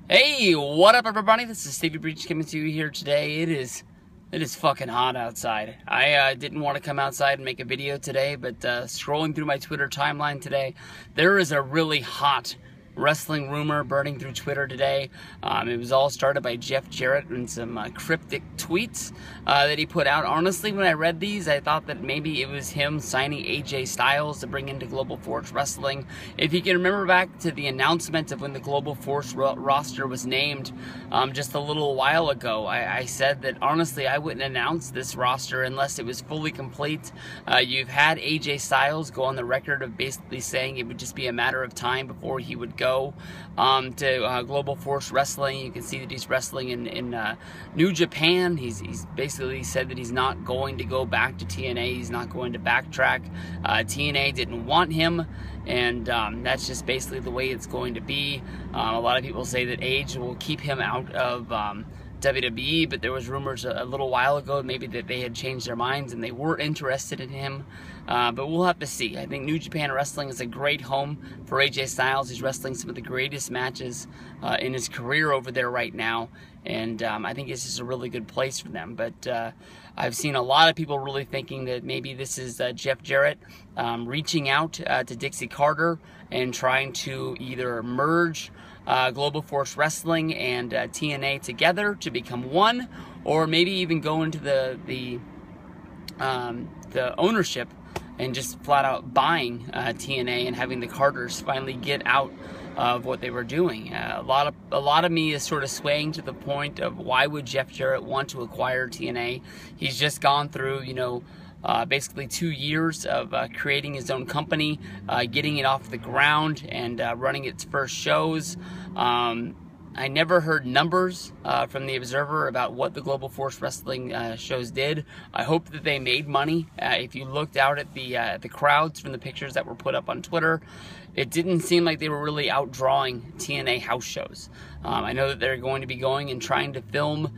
Hey, what up everybody? This is Stevie Breach coming to you here today. It is fucking hot outside. I didn't want to come outside and make a video today, but scrolling through my Twitter timeline today, there is a really hot wrestling rumor burning through Twitter today. It was all started by Jarrett and some cryptic tweets that he put out. Honestly, when I read these, I thought that maybe it was him signing AJ Styles to bring into Global Force Wrestling. If you can remember back to the announcement of when the Global Force roster was named just a little while ago, I said that honestly I wouldn't announce this roster unless it was fully complete. You've had AJ Styles go on the record of basically saying it would just be a matter of time before he would go to Global Force Wrestling. You can see that he's wrestling in New Japan. He's basically said that he's not going to go back to TNA. He's not going to backtrack. TNA didn't want him, and that's just basically the way it's going to be. A lot of people say that age will keep him out of WWE, but there was rumors a little while ago maybe that they had changed their minds and they were interested in him, but we'll have to see. I think New Japan Wrestling is a great home for AJ Styles. He's wrestling some of the greatest matches in his career over there right now, and I think it's just a really good place for them. But I've seen a lot of people really thinking that maybe this is Jeff Jarrett reaching out to Dixie Carter and trying to either merge Global Force Wrestling and TNA together to become one, or maybe even go into the ownership and just flat out buying TNA and having the Carters finally get out of what they were doing. A lot of me is sort of swaying to the point of why would Jeff Jarrett want to acquire TNA? He's just gone through, basically 2 years of creating his own company, getting it off the ground, and running its first shows. I never heard numbers from the Observer about what the Global Force Wrestling shows did. I hope that they made money. If you looked out at the crowds from the pictures that were put up on Twitter, it didn't seem like they were really outdrawing TNA house shows. I know that they're going to be going and trying to film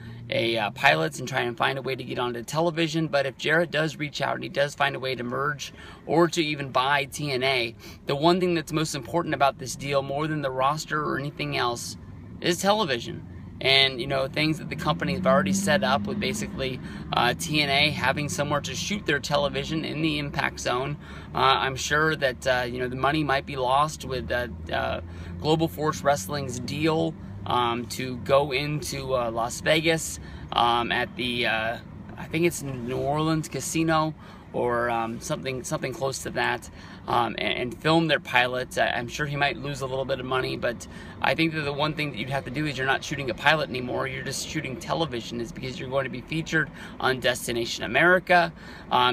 pilots and try and find a way to get onto television, but if Jarrett does reach out and he does find a way to merge or to even buy TNA, the one thing that's most important about this deal, more than the roster or anything else, is television. And things that the company have already set up with basically TNA having somewhere to shoot their television in the Impact Zone. I'm sure that the money might be lost with Global Force Wrestling's deal to go into Las Vegas at the I think it's New Orleans Casino or something close to that, and film their pilot. I'm sure he might lose a little bit of money, but I think that the one thing that you'd have to do is you're not shooting a pilot anymore, you're just shooting television, is because you're going to be featured on Destination America.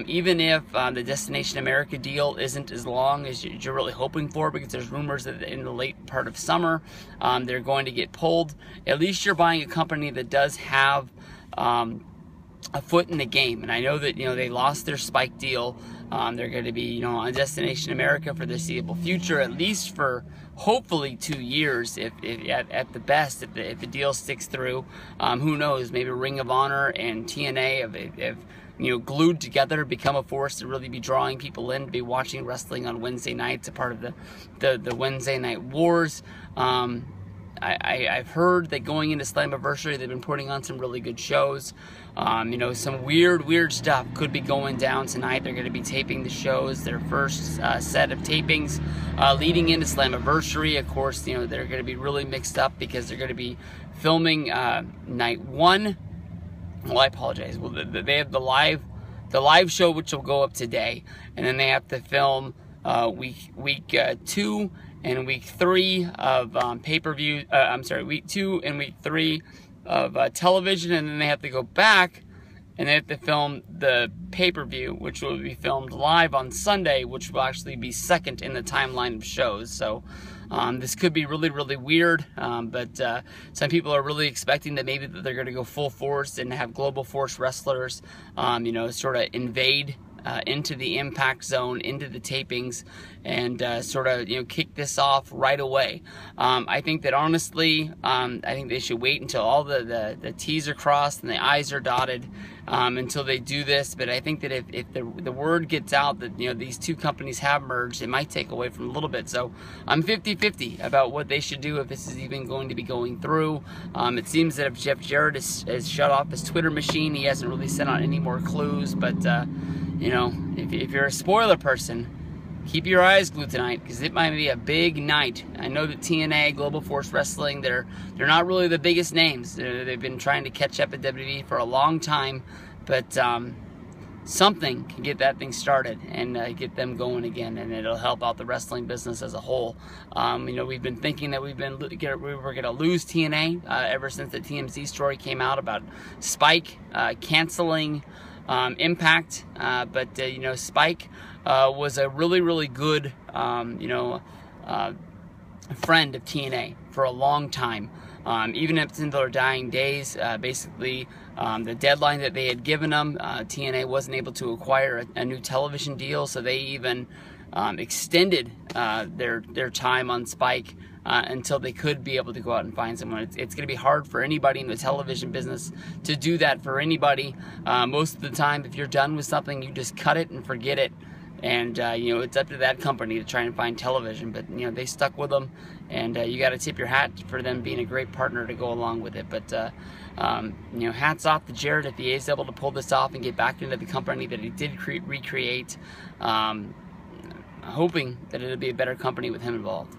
Even if the Destination America deal isn't as long as you're really hoping for, because there's rumors that in the late part of summer they're going to get pulled, at least you're buying a company that does have a foot in the game. And I know that they lost their Spike deal. They're going to be on Destination America for the foreseeable future, at least for hopefully 2 years, if at the best, if the deal sticks through. Who knows? Maybe Ring of Honor and TNA have glued together, become a force to really be drawing people in to be watching wrestling on Wednesday nights, a part of the Wednesday Night Wars. I've heard that going into Slammiversary, they've been putting on some really good shows. Some weird stuff could be going down tonight. They're going to be taping the shows, their first set of tapings leading into Slammiversary. Of course, they're going to be really mixed up because they're going to be filming night one. Well, I apologize. Well, they have the live show, which will go up today, and then they have to film week 2 and week 3 of pay-per-view. Week 2 and week 3 of television, and then they have to go back and they have to film the pay-per-view, which will be filmed live on Sunday, which will actually be second in the timeline of shows. So this could be really weird, but some people are really expecting that maybe that they're going to go full force and have Global Force wrestlers sort of invade into the Impact Zone, into the tapings, and sort of kick this off right away. I think that honestly, I think they should wait until all the T's are crossed and the I's are dotted until they do this. But I think that if the word gets out that these two companies have merged, it might take away from a little bit. So I'm 50-50 about what they should do if this is even going to be going through. It seems that if Jeff Jarrett has shut off his Twitter machine, he hasn't really sent out any more clues. But if you're a spoiler person, keep your eyes glued tonight, because it might be a big night. I know that TNA, Global Force Wrestling, they're not really the biggest names. They've been trying to catch up at WWE for a long time, but something can get that thing started and get them going again, and it'll help out the wrestling business as a whole. We've been thinking that we were going to lose TNA ever since the TMZ story came out about Spike canceling Impact, but Spike was a really good friend of TNA for a long time, even up until their dying days. Basically, the deadline that they had given them, TNA wasn't able to acquire a new television deal, so they even extended their time on Spike until they could be able to go out and find someone. It's going to be hard for anybody in the television business to do that for anybody. Most of the time, if you're done with something, you just cut it and forget it. And it's up to that company to try and find television. But they stuck with them, and you got to tip your hat for them being a great partner to go along with it. But hats off to Jarrett if he is able to pull this off and get back into the company that he did recreate. Hoping that it'll be a better company with him involved.